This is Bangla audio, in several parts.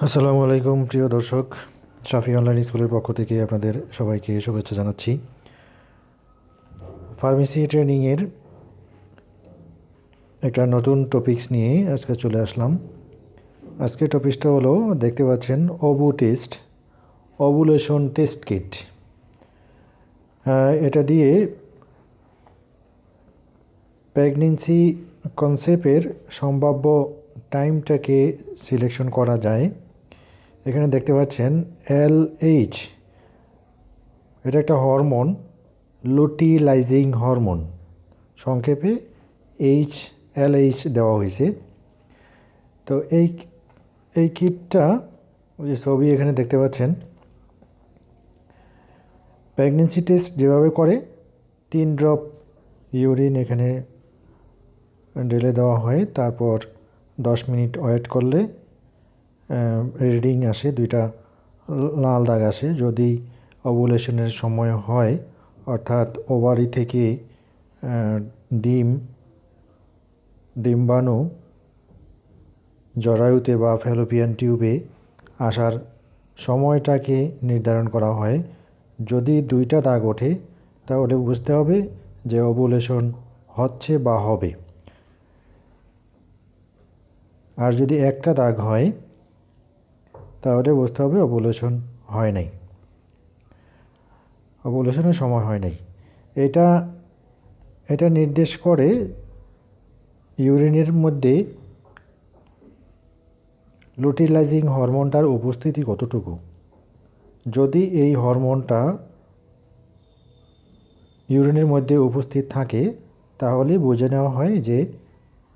আসসালামু আলাইকুম প্রিয় দর্শক, সাফি অনলাইন স্কুলের পক্ষ থেকে আপনাদের সবাইকে শুভেচ্ছা জানাচ্ছি। ফার্মেসি ট্রেনিংয়ের একটা নতুন টপিকস নিয়ে আজকে চলে আসলাম। আজকে টপিকসটা হলো, দেখতে পাচ্ছেন, ওভুলেশন টেস্ট কিট। এটা দিয়ে প্রেগনেন্সি কনসেপ্টের সম্ভাব্য টাইমটাকে সিলেকশন করা যায়। এখানে দেখতে পাচ্ছেন LH, এটা একটা হরমোন, লুটিলাইজিং হরমোন, সংক্ষেপে LH দেওয়া হয়েছে। তো এই কিটটা, যে ছবি এখানে দেখতে পাচ্ছেন, প্রেগনেন্সি টেস্ট যেভাবে করে 3 ড্রপ ইউরিন এখানে ঢেলে দেওয়া হয়, তারপর 10 মিনিট ওয়েট করলে রিডিং আসে, 2টা লাল দাগ আসে। যদি ওভুলেশনের সময় হয়, অর্থাৎ ওভারি থেকে ডিম্বাণু জরায়ুতে বা ফ্যালোপিয়ান টিউবে আসার সময়টাকে নির্ধারণ করা হয়। যদি 2টা দাগ ওঠে, তাহলে বুঝতে হবে যে ওভুলেশন হচ্ছে বা হবে। আর যদি একটা দাগ হয়, তাহলে বুঝতে হবে ওভুলেশন হয় নাই, ওভুলেশনের সময় হয় নাই। এটা নির্দেশ করে ইউরিনের মধ্যে লুটিলাইজিং হরমোনটার উপস্থিতি কতটুকু। যদি এই হরমোনটা ইউরিনের মধ্যে উপস্থিত থাকে, তাহলে বুঝে নেওয়া হয় যে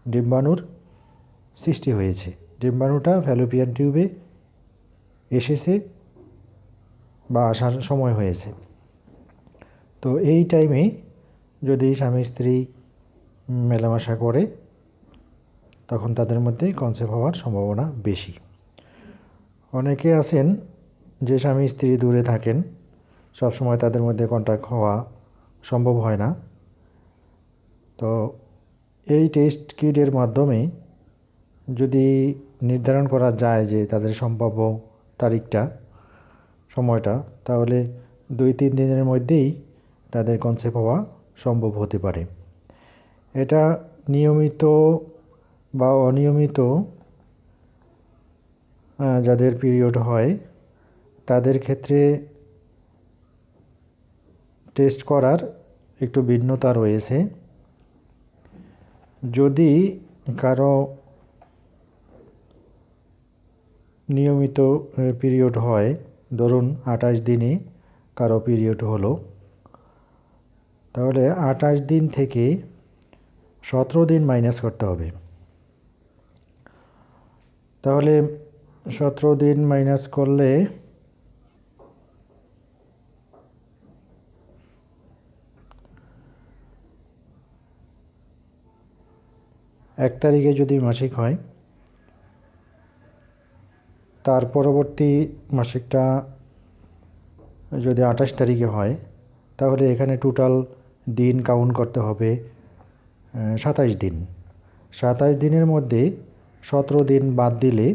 ডিম্বাণুর সৃষ্টি হয়েছে, ডিম্বাণুটা ফ্যালোপিয়ান টিউবে এসেছে বা আসার সময় হয়েছে। তো এই টাইমে যদি স্বামী স্ত্রী মেলামেশা করে, তখন তাদের মধ্যে কনসেপ্ট হওয়ার সম্ভাবনা বেশি। অনেকে আছেন যে স্বামী স্ত্রী দূরে থাকেন, সবসময় তাদের মধ্যে কন্ট্যাক্ট হওয়া সম্ভব হয় না। তো এই টেস্ট কিটের মাধ্যমে যদি নির্ধারণ করা যায় যে তাদের সম্ভাব্য তারিখটা, সময়টা, তাহলে 2-3 দিনের মধ্যেই তাদের কনসেপ্ট হওয়া সম্ভব হতে পারে। এটা নিয়মিত বা অনিয়মিত যাদের পিরিয়ড হয়, তাদের ক্ষেত্রে টেস্ট করার একটু ভিন্নতা রয়েছে। যদি কারো নিয়মিত পিরিয়ড হয়, ধরুন 28 দিনে কারো পিরিয়ড হলো, তাহলে 28 দিন থেকে 17 দিন মাইনাস করতে হবে। তাহলে 17 দিন মাইনাস করলে 1 তারিখে যদি মাসিক হয়, তার পরবর্তী মাসিকটা যদি 28 তারিখে হয়, তাহলে এখানে টোটাল দিন কাউন্ট করতে হবে 27 দিন। 27 দিনের মধ্যে 17 দিন বাদ দিলে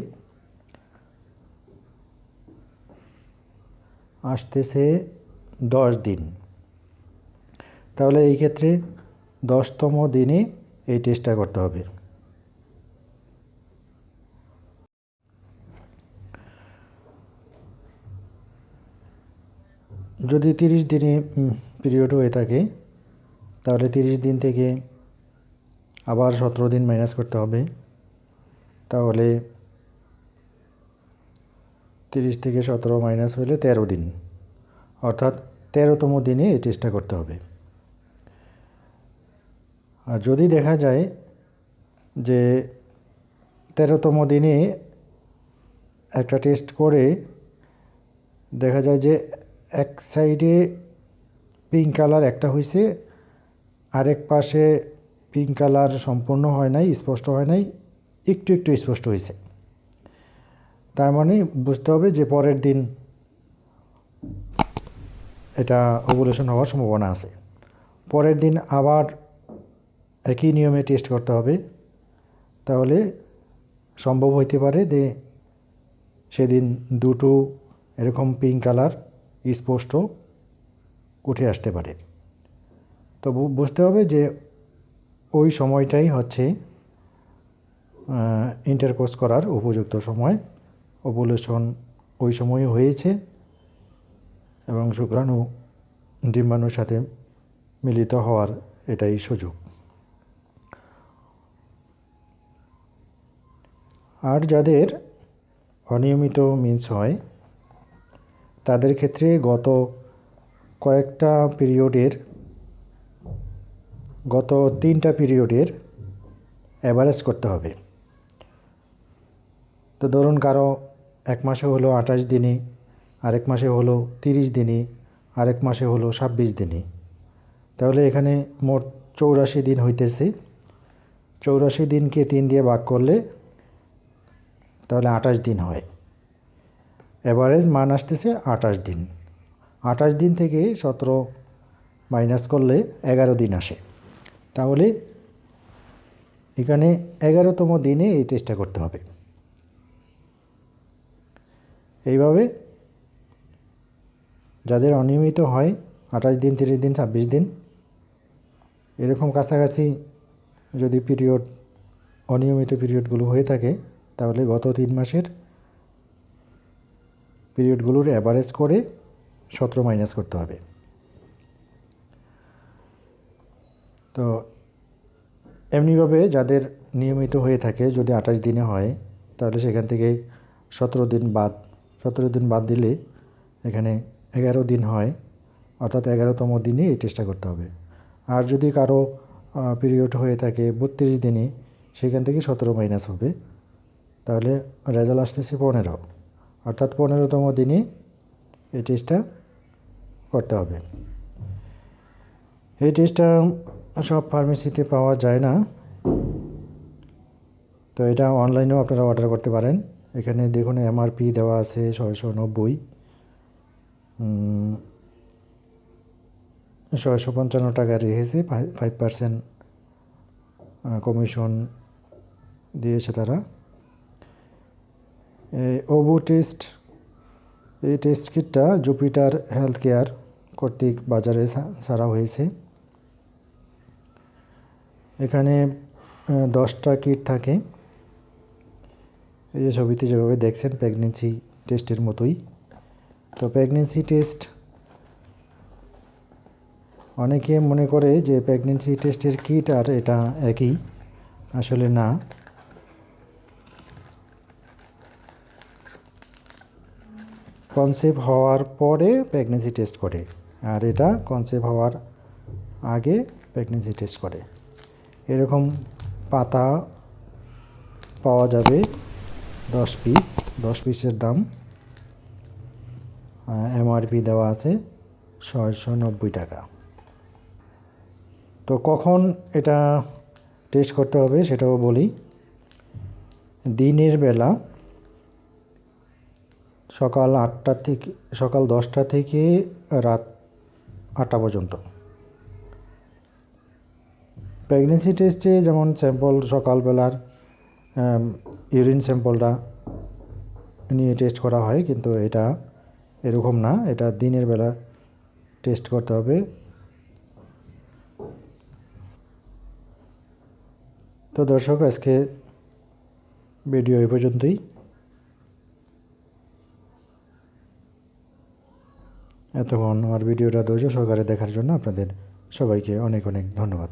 আসতেছে 10 দিন। তাহলে এই ক্ষেত্রে 10তম দিনে এই টেস্টটা করতে হবে। যদি 30 দিনে পিরিয়ড হয়ে থাকে, তাহলে 30 দিন থেকে আবার 17 দিন মাইনাস করতে হবে। তাহলে 30 থেকে 17 মাইনাস হলে 13 দিন, অর্থাৎ 13তম দিনে এই টেস্টটা করতে হবে। আর যদি দেখা যায় যে 13তম দিনে একটা টেস্ট করে দেখা যায় যে এক সাইডে পিঙ্ক কালার একটা হয়েছে, আরেক পাশে পিঙ্ক কালার সম্পূর্ণ হয় নাই, স্পষ্ট হয় নাই, একটু একটু স্পষ্ট হয়েছে, তার মানে বুঝতে হবে যে পরের দিন এটা ওভুলেশন হওয়ার সম্ভাবনা আছে। পরের দিন আবার একই নিয়মে টেস্ট করতে হবে, তাহলে সম্ভব হইতে পারে যে সেদিন দুটো এরকম পিঙ্ক কালার স্পষ্ট উঠে আসতে পারে। তো বুঝতে হবে যে ওই সময়টাই হচ্ছে ইন্টারকোর্স করার উপযুক্ত সময়, ওভুলেশন ওই সময় হয়েছে এবং শুক্রাণু ডিম্বাণুর সাথে মিলিত হওয়ার এটাই সুযোগ। আর যাদের অনিয়মিত মিন্স হয় তাদের ক্ষেত্রে গত 3টা পিরিয়ডের অ্যাভারেজ করতে হবে। তো ধরুন কারো এক মাসে হলো 28 দিনে, আরেক মাসে হলো 30 দিনে, আরেক মাসে হলো 26 দিনে, তাহলে এখানে মোট 84 দিন হইতেছে। 84 দিনকে 3 দিয়ে ভাগ করলে তাহলে 28 দিন হয়। অ্যাভারেজ মান আসতেছে 28 দিন। 28 দিন থেকে 17 মাইনাস করলে 11 দিন আসে। তাহলে এখানে 11তম দিনে এই টেস্টটা করতে হবে। এইভাবে যাদের অনিয়মিত হয় 28 দিন, 30 দিন, 26 দিন এরকম কাছাকাছি যদি অনিয়মিত পিরিয়ডগুলো হয়ে থাকে, তাহলে গত 3 মাসের পিরিয়ডগুলোর অ্যাভারেজ করে 17 মাইনাস করতে হবে। তো এমনিভাবে যাদের নিয়মিত হয়ে থাকে, যদি 28 দিনে হয় তাহলে সেখান থেকে 17 দিন বাদ দিলে এখানে 11 দিন হয়, অর্থাৎ 11তম দিনে এই টেস্টটা করতে হবে। আর যদি কারো পিরিয়ড হয়ে থাকে 32 দিনে, সেখান থেকে 17 মাইনাস হবে, তাহলে রেজাল্ট আসতেছে 15, অর্থাৎ 15তম দিনে এই টেস্টটা করতে হবে। এই টেস্টটা সব ফার্মেসিতে পাওয়া যায় না, তো এটা অনলাইনেও আপনারা অর্ডার করতে পারেন। এখানে দেখুন এমআরপি দেওয়া আছে 690, 655 টাকা রেখেছে, 5% কমিশন দিয়েছে তারা। ওভু টেস্ট, এই টেস্ট কিটটা জুপিটার হেলথ কেয়ার কর্তৃক বাজারে ছাড়া হয়েছে। এখানে 10টা কিট থাকে, এই যে ছবিতে যেভাবে দেখছেন প্রেগনেন্সি টেস্টের মতোই। তো প্রেগনেন্সি টেস্ট অনেকে মনে করে যে প্রেগনেন্সি টেস্টের কিট আর এটা একই, আসলে না। কনসেপ্ট হওয়ার পরে প্রেগনেন্সি টেস্ট করে, আর এটা কনসেপ্ট হওয়ার আগে প্রেগনেন্সি টেস্ট করে। এরকম পাতা পাওয়া যাবে 10 পিসের দাম, এমআরপি দেওয়া আছে 690 টাকা। তো কখন এটা টেস্ট করতে হবে সেটাও বলি। দিনের বেলা সকাল 10টা থেকে রাত 8টা পর্যন্ত। প্রেগনেন্সি টেস্টে যেমন স্যাম্পল সকালবেলার ইউরিন স্যাম্পলটা নিয়ে টেস্ট করা হয়, কিন্তু এটা এরকম না, এটা দিনের বেলা টেস্ট করতে হবে। তো দর্শক, আজকে ভিডিও এই পর্যন্তই। এতক্ষণ আমার ভিডিওটা ধৈর্য সহকারে দেখার জন্য আপনাদের সবাইকে অনেক অনেক ধন্যবাদ।